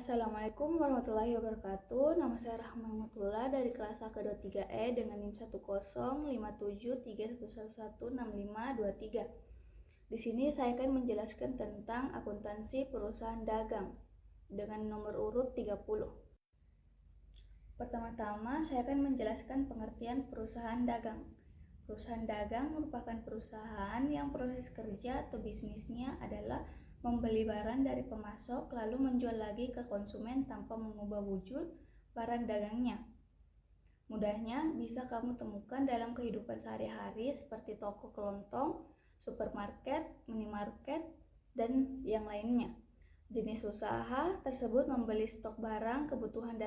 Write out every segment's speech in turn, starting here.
Assalamualaikum warahmatullahi wabarakatuh. Nama saya Rahma Matullah dari kelas AK23E dengan NIM 1057311116523. Di sini saya akan menjelaskan tentang akuntansi perusahaan dagang dengan nomor urut 30. Pertama-tama saya akan menjelaskan pengertian perusahaan dagang. Perusahaan dagang merupakan perusahaan yang proses kerja atau bisnisnya adalah membeli barang dari pemasok lalu menjual lagi ke konsumen tanpa mengubah wujud barang dagangnya. Mudahnya bisa kamu temukan dalam kehidupan sehari-hari seperti toko kelontong, supermarket, minimarket, dan yang lainnya. Jenis usaha tersebut membeli stok barang kebutuhan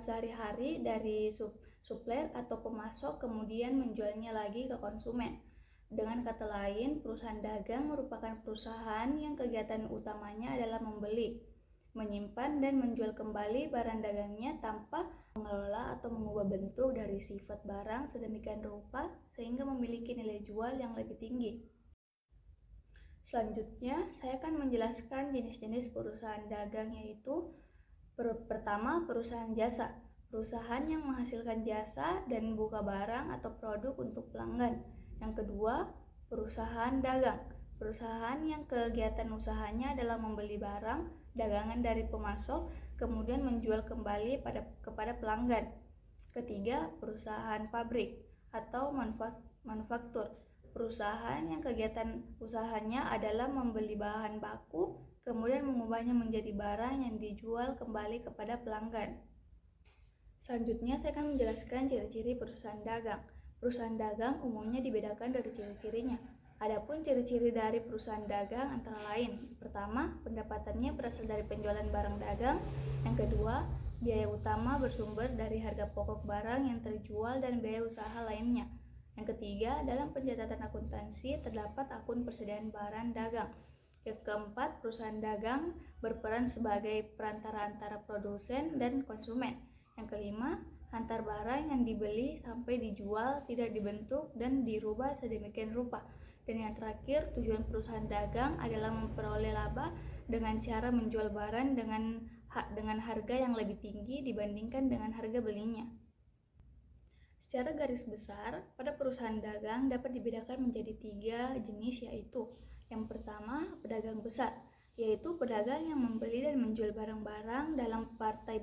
sehari-hari dari supplier atau pemasok kemudian menjualnya lagi ke konsumen. Dengan kata lain, perusahaan dagang merupakan perusahaan yang kegiatan utamanya adalah membeli, menyimpan, dan menjual kembali barang dagangnya tanpa mengelola atau mengubah bentuk dari sifat barang sedemikian rupa sehingga memiliki nilai jual yang lebih tinggi. Selanjutnya, saya akan menjelaskan jenis-jenis perusahaan dagang yaitu pertama, perusahaan jasa. Perusahaan yang menghasilkan jasa dan membuka barang atau produk untuk pelanggan. Yang kedua, perusahaan dagang. Perusahaan yang kegiatan usahanya adalah membeli barang dagangan dari pemasok, kemudian menjual kembali kepada pelanggan. Ketiga, perusahaan pabrik atau manufaktur. Perusahaan yang kegiatan usahanya adalah membeli bahan baku, kemudian mengubahnya menjadi barang yang dijual kembali kepada pelanggan. Selanjutnya, saya akan menjelaskan ciri-ciri perusahaan dagang. Perusahaan dagang umumnya dibedakan dari ciri-cirinya. Adapun ciri-ciri dari perusahaan dagang antara lain: pertama, pendapatannya berasal dari penjualan barang dagang. Yang kedua, biaya utama bersumber dari harga pokok barang yang terjual dan biaya usaha lainnya. Yang ketiga, dalam pencatatan akuntansi terdapat akun persediaan barang dagang. Yang keempat, perusahaan dagang berperan sebagai perantara antara produsen dan konsumen. Yang kelima, antar barang yang dibeli sampai dijual tidak dibentuk dan dirubah sedemikian rupa. Dan yang terakhir, tujuan perusahaan dagang adalah memperoleh laba dengan cara menjual barang dengan harga yang lebih tinggi dibandingkan dengan harga belinya. Secara garis besar, pada perusahaan dagang dapat dibedakan menjadi 3 jenis, yaitu yang pertama, pedagang besar, yaitu pedagang yang membeli dan menjual barang-barang dalam partai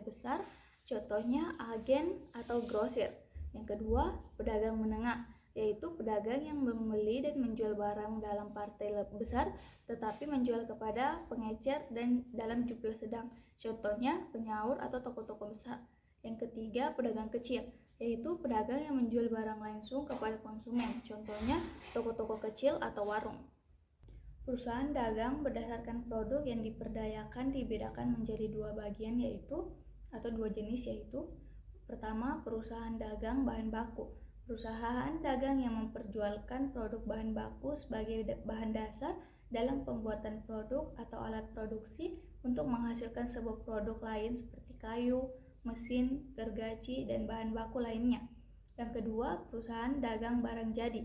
besar, contohnya agen atau grosir. Yang kedua, pedagang menengah, yaitu pedagang yang membeli dan menjual barang dalam partai besar tetapi menjual kepada pengecer dan dalam jumlah sedang, contohnya penyaur atau toko-toko besar. Yang ketiga, pedagang kecil, yaitu pedagang yang menjual barang langsung kepada konsumen, contohnya toko-toko kecil atau warung. Perusahaan dagang berdasarkan produk yang diperdayakan dibedakan menjadi 2 bagian atau 2 jenis, yaitu pertama, perusahaan dagang bahan baku. Perusahaan dagang yang memperjualkan produk bahan baku sebagai bahan dasar dalam pembuatan produk atau alat produksi untuk menghasilkan sebuah produk lain seperti kayu, mesin, gergaji, dan bahan baku lainnya. Yang kedua, perusahaan dagang barang jadi.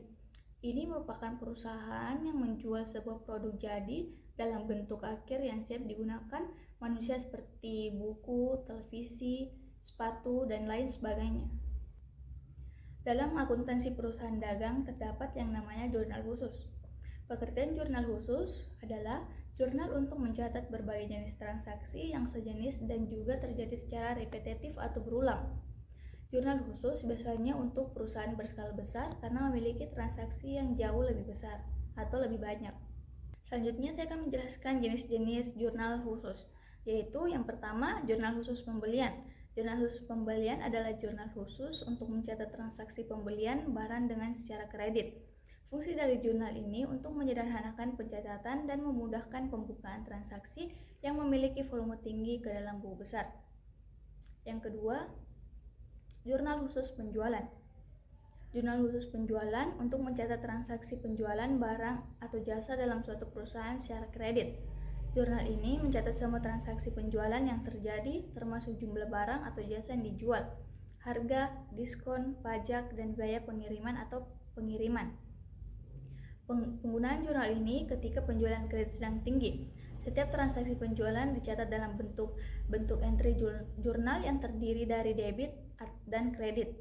Ini merupakan perusahaan yang menjual sebuah produk jadi dalam bentuk akhir yang siap digunakan manusia seperti buku, televisi, sepatu, dan lain sebagainya. Dalam akuntansi perusahaan dagang terdapat yang namanya jurnal khusus. Pengertian jurnal khusus adalah jurnal untuk mencatat berbagai jenis transaksi yang sejenis dan juga terjadi secara repetitif atau berulang. Jurnal khusus biasanya untuk perusahaan berskala besar karena memiliki transaksi yang jauh lebih besar atau lebih banyak. Selanjutnya saya akan menjelaskan jenis-jenis jurnal khusus, yaitu yang pertama, jurnal khusus pembelian. Jurnal khusus pembelian adalah jurnal khusus untuk mencatat transaksi pembelian barang dengan secara kredit. Fungsi dari jurnal ini untuk menyederhanakan pencatatan dan memudahkan pembukaan transaksi yang memiliki volume tinggi ke dalam buku besar. Yang kedua, jurnal khusus penjualan. Jurnal khusus penjualan untuk mencatat transaksi penjualan barang atau jasa dalam suatu perusahaan secara kredit. Jurnal ini mencatat semua transaksi penjualan yang terjadi, termasuk jumlah barang atau jasa yang dijual, harga, diskon, pajak, dan biaya pengiriman atau pengiriman. Penggunaan jurnal ini ketika penjualan kredit sedang tinggi. Setiap transaksi penjualan dicatat dalam bentuk entry jurnal yang terdiri dari debit dan kredit.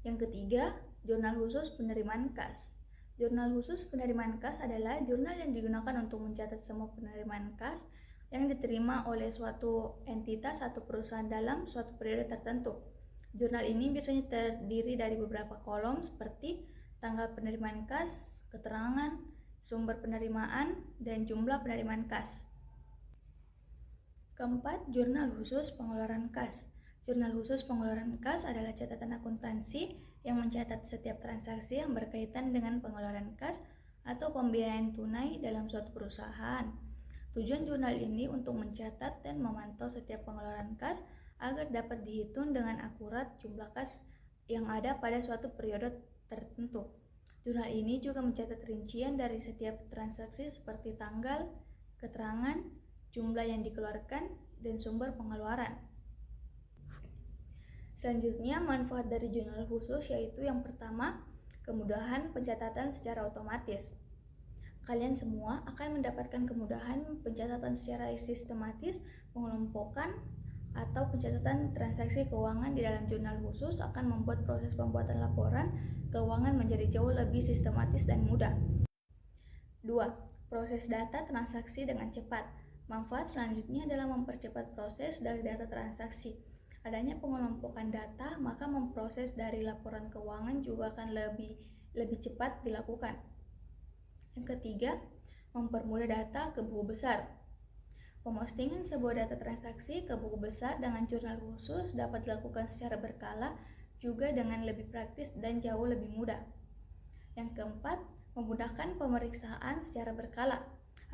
Yang ketiga, jurnal khusus penerimaan kas. Jurnal khusus penerimaan kas adalah jurnal yang digunakan untuk mencatat semua penerimaan kas yang diterima oleh suatu entitas atau perusahaan dalam suatu periode tertentu. Jurnal ini biasanya terdiri dari beberapa kolom seperti tanggal penerimaan kas, keterangan, sumber penerimaan, dan jumlah penerimaan kas. Keempat, jurnal khusus pengeluaran kas. Jurnal khusus pengeluaran kas adalah catatan akuntansi yang mencatat setiap transaksi yang berkaitan dengan pengeluaran kas atau pembiayaan tunai dalam suatu perusahaan. Tujuan jurnal ini untuk mencatat dan memantau setiap pengeluaran kas agar dapat dihitung dengan akurat jumlah kas yang ada pada suatu periode tertentu. Jurnal ini juga mencatat rincian dari setiap transaksi seperti tanggal, keterangan, jumlah yang dikeluarkan, dan sumber pengeluaran. Selanjutnya, manfaat dari jurnal khusus yaitu yang pertama, kemudahan pencatatan secara otomatis. Kalian semua akan mendapatkan kemudahan pencatatan secara sistematis, pengelompokan, atau pencatatan transaksi keuangan di dalam jurnal khusus akan membuat proses pembuatan laporan keuangan menjadi jauh lebih sistematis dan mudah. 2. Proses data transaksi dengan cepat. Manfaat selanjutnya adalah mempercepat proses dari data transaksi. Adanya pengelompokan data, maka memproses dari laporan keuangan juga akan lebih cepat dilakukan. Yang ketiga, mempermudah data ke buku besar. Pemostingan sebuah data transaksi ke buku besar dengan jurnal khusus dapat dilakukan secara berkala, juga dengan lebih praktis dan jauh lebih mudah. Yang keempat, memudahkan pemeriksaan secara berkala.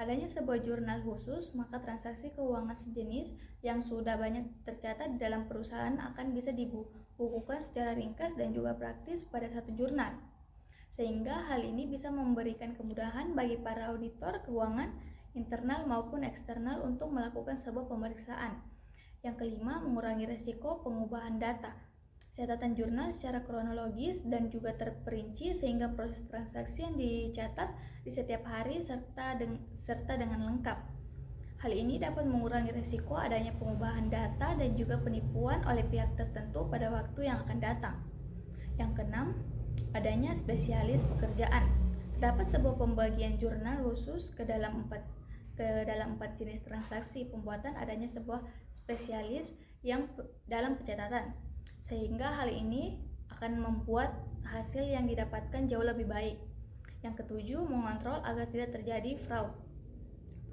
Adanya sebuah jurnal khusus, maka transaksi keuangan sejenis yang sudah banyak tercatat di dalam perusahaan akan bisa dibukukan secara ringkas dan juga praktis pada satu jurnal. Sehingga hal ini bisa memberikan kemudahan bagi para auditor keuangan internal maupun eksternal untuk melakukan sebuah pemeriksaan. Yang kelima, mengurangi risiko pengubahan data. Catatan jurnal secara kronologis dan juga terperinci sehingga proses transaksi yang dicatat di setiap hari serta dengan lengkap. Hal ini dapat mengurangi risiko adanya pengubahan data dan juga penipuan oleh pihak tertentu pada waktu yang akan datang. Yang keenam, adanya spesialis pekerjaan. Terdapat sebuah pembagian jurnal khusus ke dalam empat jenis transaksi pembuatan. Adanya sebuah spesialis yang dalam pencatatan, sehingga hal ini akan membuat hasil yang didapatkan jauh lebih baik. Yang ketujuh, mengontrol agar tidak terjadi fraud,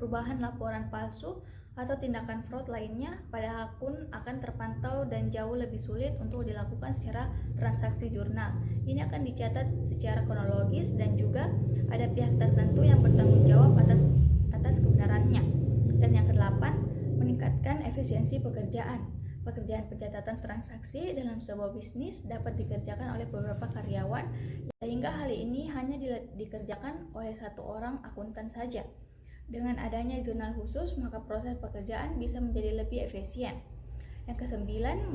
perubahan laporan palsu, atau tindakan fraud lainnya pada akun akan terpantau dan jauh lebih sulit untuk dilakukan secara transaksi jurnal. Ini akan dicatat secara kronologis dan juga ada pihak tertentu yang bertanggung jawab atas kebenarannya. Dan yang kedelapan, meningkatkan efisiensi pekerjaan. Pekerjaan pencatatan transaksi dalam sebuah bisnis dapat dikerjakan oleh beberapa karyawan, sehingga hal ini hanya dikerjakan oleh satu orang akuntan saja. Dengan adanya jurnal khusus, maka proses pekerjaan bisa menjadi lebih efisien. Yang kesembilan,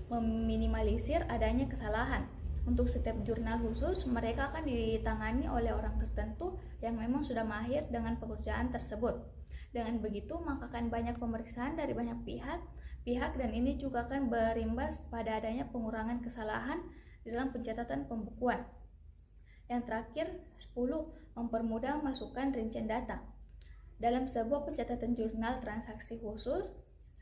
meminimalisir adanya kesalahan. Untuk setiap jurnal khusus, mereka akan ditangani oleh orang tertentu yang memang sudah mahir dengan pekerjaan tersebut. Dengan begitu, maka akan banyak pemeriksaan dari banyak pihak dan ini juga akan berimbas pada adanya pengurangan kesalahan di dalam pencatatan pembukuan. Yang terakhir, 10. Mempermudah masukan rincian data. Dalam sebuah pencatatan jurnal transaksi khusus,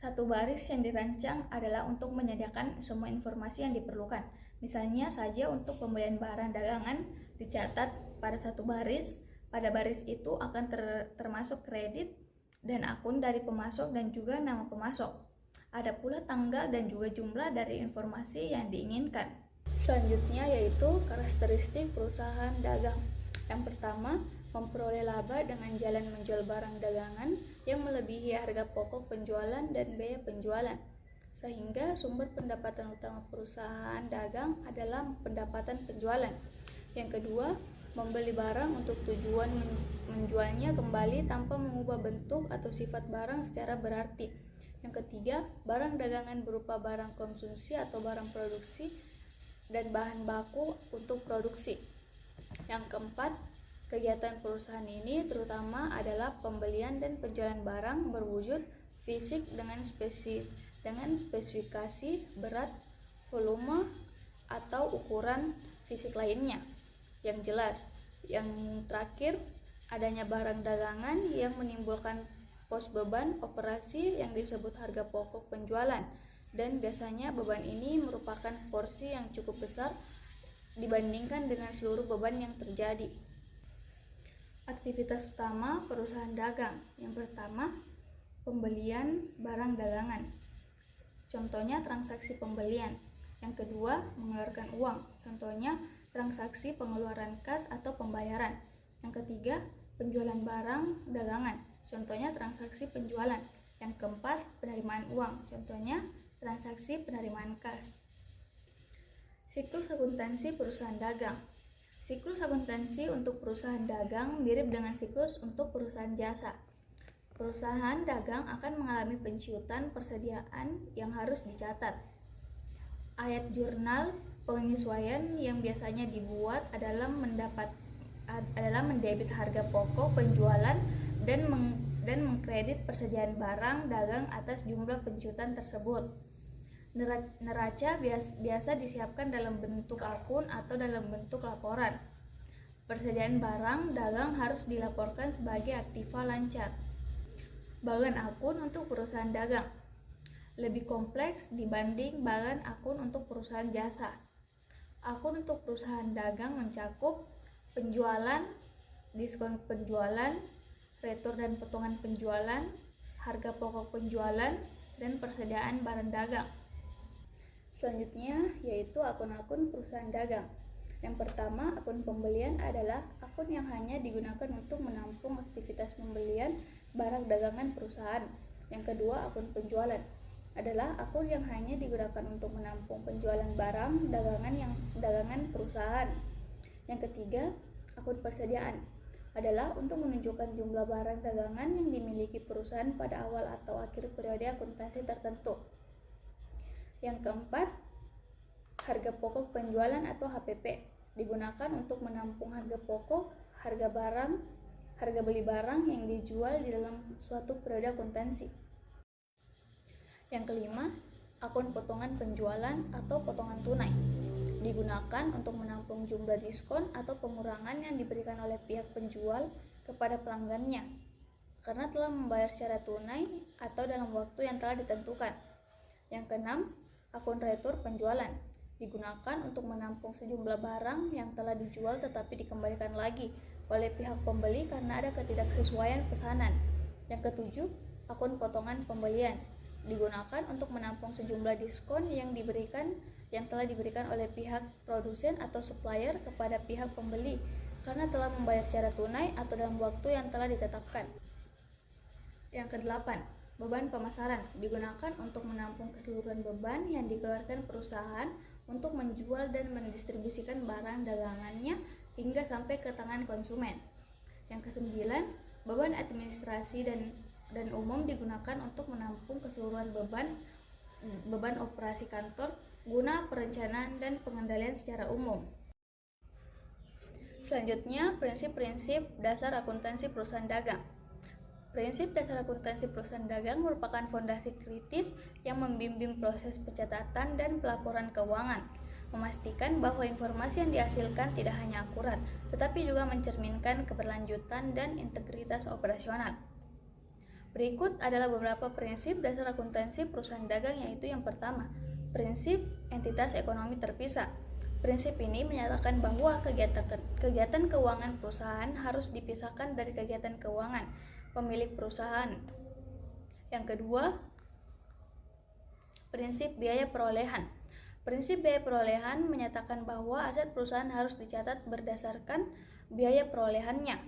satu baris yang dirancang adalah untuk menyediakan semua informasi yang diperlukan. Misalnya saja untuk pembelian barang dagangan dicatat pada satu baris. Pada baris itu akan termasuk kredit dan akun dari pemasok dan juga nama pemasok. Ada pula tanggal dan juga jumlah dari informasi yang diinginkan. Selanjutnya yaitu karakteristik perusahaan dagang. Yang pertama, memperoleh laba dengan jalan menjual barang dagangan yang melebihi harga pokok penjualan dan biaya penjualan, sehingga sumber pendapatan utama perusahaan dagang adalah pendapatan penjualan. Yang kedua, membeli barang untuk tujuan menjualnya kembali tanpa mengubah bentuk atau sifat barang secara berarti. Yang ketiga, barang dagangan berupa barang konsumsi atau barang produksi dan bahan baku untuk produksi. Yang keempat, Kegiatan perusahaan ini terutama adalah pembelian dan penjualan barang berwujud fisik dengan spesifikasi berat, volume, atau ukuran fisik lainnya yang jelas. Yang terakhir, adanya barang dagangan yang menimbulkan pos beban operasi yang disebut harga pokok penjualan, dan biasanya beban ini merupakan porsi yang cukup besar dibandingkan dengan seluruh beban yang terjadi. Aktivitas utama perusahaan dagang. Yang pertama, pembelian barang dagangan. Contohnya transaksi pembelian. Yang kedua, mengeluarkan uang. Contohnya transaksi pengeluaran kas atau pembayaran. Yang ketiga, penjualan barang dagangan. Contohnya transaksi penjualan. Yang keempat, penerimaan uang. Contohnya transaksi penerimaan kas. Siklus akuntansi perusahaan dagang. Siklus akuntansi untuk perusahaan dagang mirip dengan siklus untuk perusahaan jasa. Perusahaan dagang akan mengalami penciutan persediaan yang harus dicatat. Ayat jurnal penyesuaian yang biasanya dibuat adalah mendebit harga pokok penjualan dan mengkredit persediaan barang dagang atas jumlah penciutan tersebut. Neraca biasa disiapkan dalam bentuk akun atau dalam bentuk laporan. Persediaan barang dagang harus dilaporkan sebagai aktiva lancar. Bagan akun untuk perusahaan dagang lebih kompleks dibanding bagan akun untuk perusahaan jasa. Akun untuk perusahaan dagang mencakup penjualan, diskon penjualan, retur dan potongan penjualan, harga pokok penjualan, dan persediaan barang dagang. Selanjutnya yaitu akun-akun perusahaan dagang. Yang pertama, akun pembelian adalah akun yang hanya digunakan untuk menampung aktivitas pembelian barang dagangan perusahaan. Yang kedua, akun penjualan adalah akun yang hanya digunakan untuk menampung penjualan barang dagangan perusahaan. Yang ketiga, akun persediaan adalah untuk menunjukkan jumlah barang dagangan yang dimiliki perusahaan pada awal atau akhir periode akuntansi tertentu. Yang keempat, harga pokok penjualan atau HPP digunakan untuk menampung harga pokok, harga beli barang yang dijual di dalam suatu periode akuntansi. Yang kelima, akun potongan penjualan atau potongan tunai digunakan untuk menampung jumlah diskon atau pengurangan yang diberikan oleh pihak penjual kepada pelanggannya karena telah membayar secara tunai atau dalam waktu yang telah ditentukan. Yang keenam, akun retur penjualan digunakan untuk menampung sejumlah barang yang telah dijual tetapi dikembalikan lagi oleh pihak pembeli karena ada ketidaksesuaian pesanan. Yang ketujuh, akun potongan pembelian digunakan untuk menampung sejumlah diskon yang telah diberikan oleh pihak produsen atau supplier kepada pihak pembeli karena telah membayar secara tunai atau dalam waktu yang telah ditetapkan. Yang kedelapan, beban pemasaran digunakan untuk menampung keseluruhan beban yang dikeluarkan perusahaan untuk menjual dan mendistribusikan barang dagangannya hingga sampai ke tangan konsumen. Yang kesembilan, beban administrasi dan umum digunakan untuk menampung keseluruhan beban operasi kantor guna perencanaan dan pengendalian secara umum. Selanjutnya, prinsip-prinsip dasar akuntansi perusahaan dagang. Prinsip dasar akuntansi perusahaan dagang merupakan fondasi kritis yang membimbing proses pencatatan dan pelaporan keuangan, memastikan bahwa informasi yang dihasilkan tidak hanya akurat, tetapi juga mencerminkan keberlanjutan dan integritas operasional. Berikut adalah beberapa prinsip dasar akuntansi perusahaan dagang, yaitu yang pertama, prinsip entitas ekonomi terpisah. Prinsip ini menyatakan bahwa kegiatan keuangan perusahaan harus dipisahkan dari kegiatan keuangan pemilik perusahaan. Yang kedua, prinsip biaya perolehan. Prinsip biaya perolehan menyatakan bahwa aset perusahaan harus dicatat berdasarkan biaya perolehannya.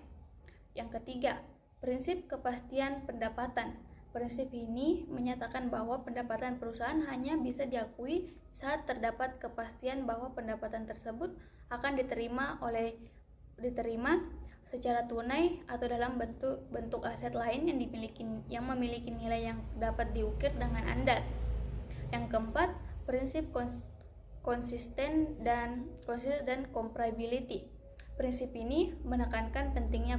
Yang ketiga, prinsip kepastian pendapatan. Prinsip ini menyatakan bahwa pendapatan perusahaan hanya bisa diakui saat terdapat kepastian bahwa pendapatan tersebut akan diterima secara tunai atau dalam bentuk aset lain yang memiliki nilai yang dapat diukir dengan andal. Yang keempat, prinsip konsisten dan comparability. Prinsip ini menekankan pentingnya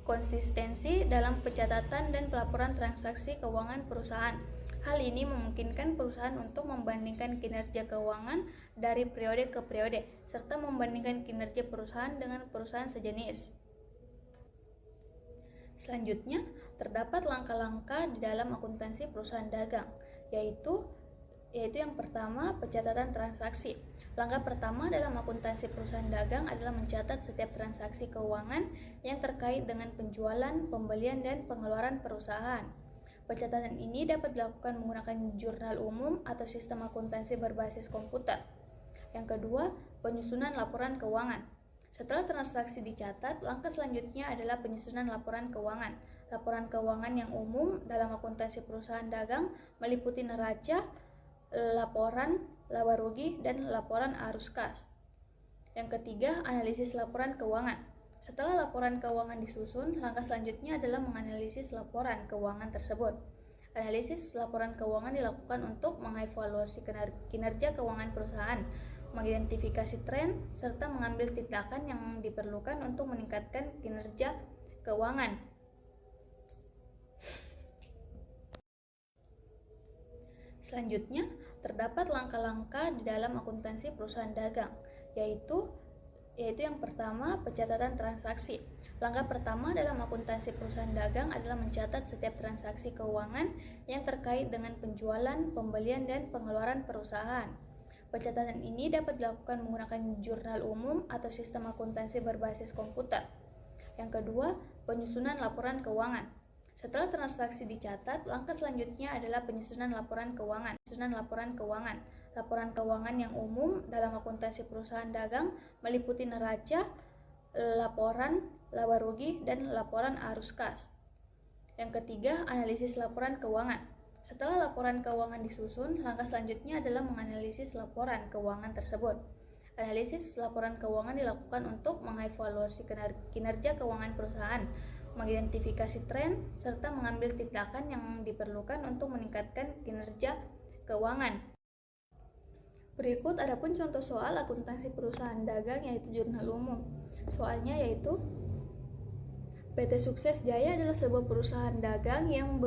konsistensi dalam pencatatan dan pelaporan transaksi keuangan perusahaan. Hal ini memungkinkan perusahaan untuk membandingkan kinerja keuangan dari periode ke periode, serta membandingkan kinerja perusahaan dengan perusahaan sejenis. Selanjutnya, terdapat langkah-langkah di dalam akuntansi perusahaan dagang, yaitu yang pertama, pencatatan transaksi. Langkah pertama dalam akuntansi perusahaan dagang adalah mencatat setiap transaksi keuangan yang terkait dengan penjualan, pembelian, dan pengeluaran perusahaan. Pencatatan ini dapat dilakukan menggunakan jurnal umum atau sistem akuntansi berbasis komputer. Yang kedua, penyusunan laporan keuangan. Setelah transaksi dicatat, langkah selanjutnya adalah penyusunan laporan keuangan. Laporan keuangan yang umum dalam akuntansi perusahaan dagang meliputi neraca, laporan laba rugi, dan laporan arus kas. Yang ketiga, analisis laporan keuangan. Setelah laporan keuangan disusun, langkah selanjutnya adalah menganalisis laporan keuangan tersebut. Analisis laporan keuangan dilakukan untuk mengevaluasi kinerja keuangan perusahaan, mengidentifikasi tren, serta mengambil tindakan yang diperlukan untuk meningkatkan kinerja keuangan. Selanjutnya, terdapat langkah-langkah di dalam akuntansi perusahaan dagang, yaitu yang pertama, pencatatan transaksi. Langkah pertama dalam akuntansi perusahaan dagang adalah mencatat setiap transaksi keuangan yang terkait dengan penjualan, pembelian, dan pengeluaran perusahaan. Pencatatan ini dapat dilakukan menggunakan jurnal umum atau sistem akuntansi berbasis komputer. Yang kedua, penyusunan laporan keuangan. Setelah transaksi dicatat, langkah selanjutnya adalah penyusunan laporan keuangan. Laporan keuangan yang umum dalam akuntansi perusahaan dagang meliputi neraca, laporan laba rugi, dan laporan arus kas. Yang ketiga, analisis laporan keuangan. Setelah laporan keuangan disusun, langkah selanjutnya adalah menganalisis laporan keuangan tersebut. Analisis laporan keuangan dilakukan untuk mengevaluasi kinerja keuangan perusahaan, mengidentifikasi tren, serta mengambil tindakan yang diperlukan untuk meningkatkan kinerja keuangan. Berikut adapun contoh soal akuntansi perusahaan dagang, yaitu jurnal umum. Soalnya yaitu PT Sukses Jaya adalah sebuah perusahaan dagang yang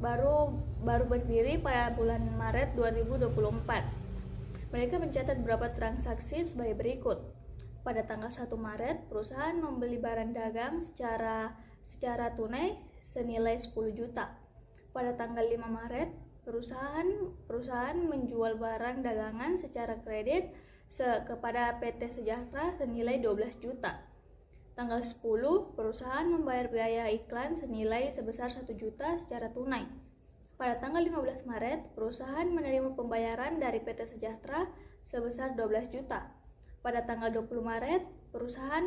baru berdiri pada bulan Maret 2024. Mereka mencatat beberapa transaksi sebagai berikut. Pada tanggal 1 Maret, perusahaan membeli barang dagang secara tunai senilai 10 juta. Pada tanggal 5 Maret, perusahaan menjual barang dagangan secara kredit kepada PT Sejahtera senilai 12 juta. Tanggal 10, perusahaan membayar biaya iklan senilai sebesar 1 juta secara tunai. Pada tanggal 15 Maret, perusahaan menerima pembayaran dari PT Sejahtera sebesar 12 juta. Pada tanggal 20 Maret, perusahaan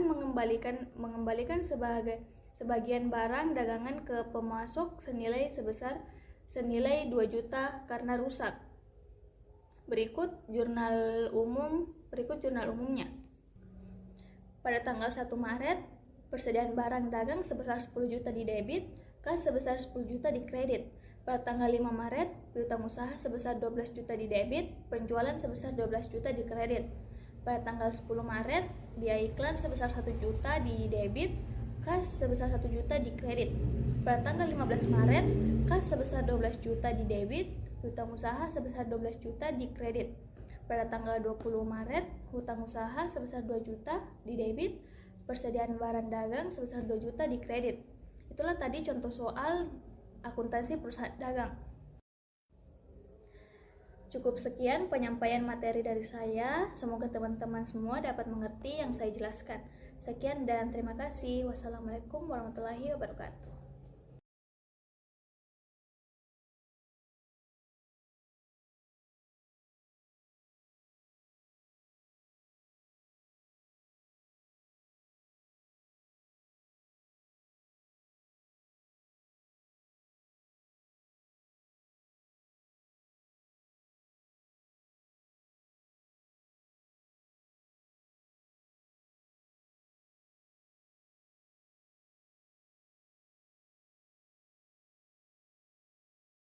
mengembalikan sebagian barang dagangan ke pemasok senilai 2 juta karena rusak. Berikut jurnal umumnya. Pada tanggal 1 Maret, persediaan barang dagang sebesar 10 juta di debit, kas sebesar 10 juta di kredit. Pada tanggal 5 Maret, piutang usaha sebesar 12 juta di debit, penjualan sebesar 12 juta di kredit. Pada tanggal 10 Maret, biaya iklan sebesar 1 juta di debit, kas sebesar 1 juta di kredit. Pada tanggal 15 Maret, kas sebesar 12 juta di debit, hutang usaha sebesar 12 juta di kredit. Pada tanggal 20 Maret, hutang usaha sebesar 2 juta di debit, persediaan barang dagang sebesar 2 juta di kredit. Itulah tadi contoh soal akuntansi perusahaan dagang. Cukup sekian penyampaian materi dari saya. Semoga teman-teman semua dapat mengerti yang saya jelaskan. Sekian dan terima kasih. Wassalamualaikum warahmatullahi wabarakatuh.